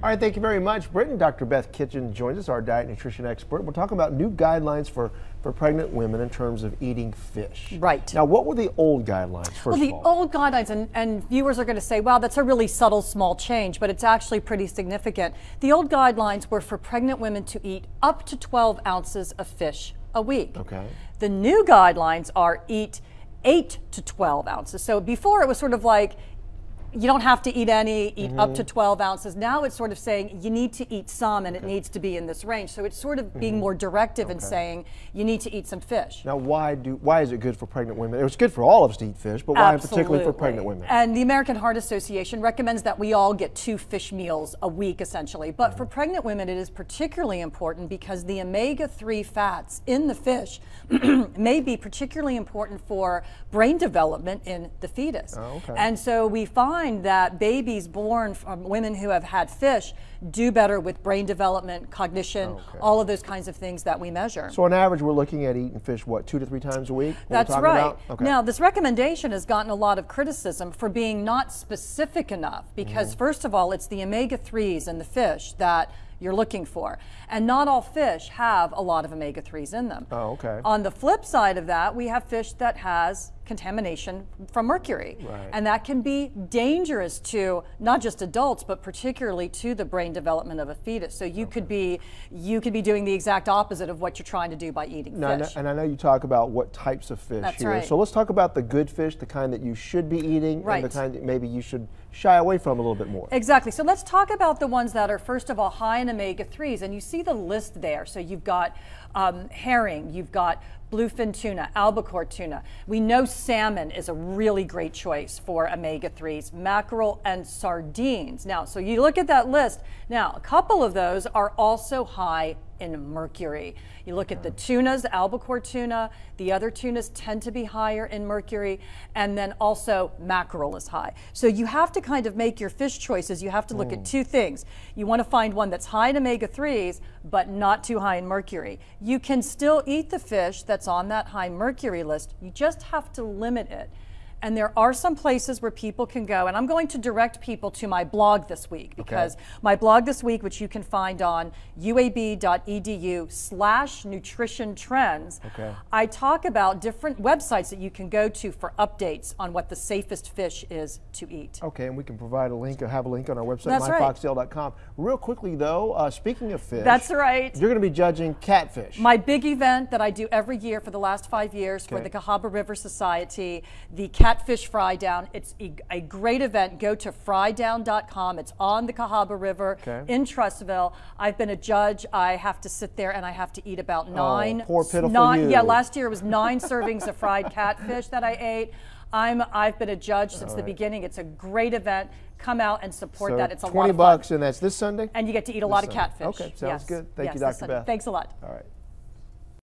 All right, thank you very much, Britton. Dr. Beth Kitchen joins us, our diet nutrition expert. We're talking about new guidelines for pregnant women in terms of eating fish. Right. Now, what were the old guidelines, first of all? Well, the old guidelines, and viewers are going to say, wow, that's a really subtle, small change, but it's actually pretty significant. The old guidelines were for pregnant women to eat up to 12 ounces of fish a week. Okay. The new guidelines are eat 8 to 12 ounces. So before it was sort of like, you don't have to eat any, eat up to 12 ounces. Now it's sort of saying you need to eat some and it needs to be in this range. So it's sort of being more directive and saying you need to eat some fish. Now, why is it good for pregnant women? It was good for all of us to eat fish, but why particularly for pregnant women? And the American Heart Association recommends that we all get 2 fish meals a week, essentially. But for pregnant women, it is particularly important because the omega-3 fats in the fish may be particularly important for brain development in the fetus. Oh, okay. And so we find that babies born from women who have had fish do better with brain development, cognition, all of those kinds of things that we measure. So on average, we're looking at eating fish, what, 2 to 3 times a week? That's right. Okay. Now, this recommendation has gotten a lot of criticism for being not specific enough because, first of all, it's the omega-3s in the fish that you're looking for. And not all fish have a lot of omega-3s in them. Oh, okay. On the flip side of that, we have fish that has contamination from mercury. Right. And that can be dangerous to not just adults, but particularly to the brain development of a fetus. So you could be doing the exact opposite of what you're trying to do by eating fish. And I know you talk about what types of fish That's here. right. So let's talk about the good fish, the kind that you should be eating, Right. and the kind that maybe you should shy away from a little bit more. Exactly. So let's talk about the ones that are, first of all, high in omega-3s. And you see the list there. So you've got herring, you've got bluefin tuna, albacore tuna. We know salmon is a really great choice for omega-3s, mackerel and sardines. Now, so you look at that list. Now, a couple of those are also high in mercury. You look at the tunas, albacore tuna, the other tunas tend to be higher in mercury, and then also mackerel is high. So you have to kind of make your fish choices. You have to look at 2 things. You want to find one that's high in omega-3s, but not too high in mercury. You can still eat the fish that's on that high mercury list. You just have to limit it. And there are some places where people can go, and I'm going to direct people to my blog this week because my blog this week, which you can find on uab.edu/nutrition-trends, I talk about different websites that you can go to for updates on what the safest fish is to eat. Okay, and we can provide a link, or have a link on our website, That's right. myfoxtail.com. Real quickly though, speaking of fish. That's right. You're going to be judging catfish. My big event that I do every year for the last 5 years for the Cahaba River Society, the Catfish Fry Down. It's a great event. Go to frydown.com. It's on the Cahaba River in Trussville. I've been a judge. I have to sit there and I have to eat about 9. Poor pitiful you. Yeah, last year it was 9 servings of fried catfish that I ate. I've been a judge since the beginning. It's a great event. Come out and support that. It's a lot of fun. $20, and that's this Sunday? And you get to eat a lot of catfish. Okay, sounds good. Thank you, Dr. Beth. Thanks a lot. All right.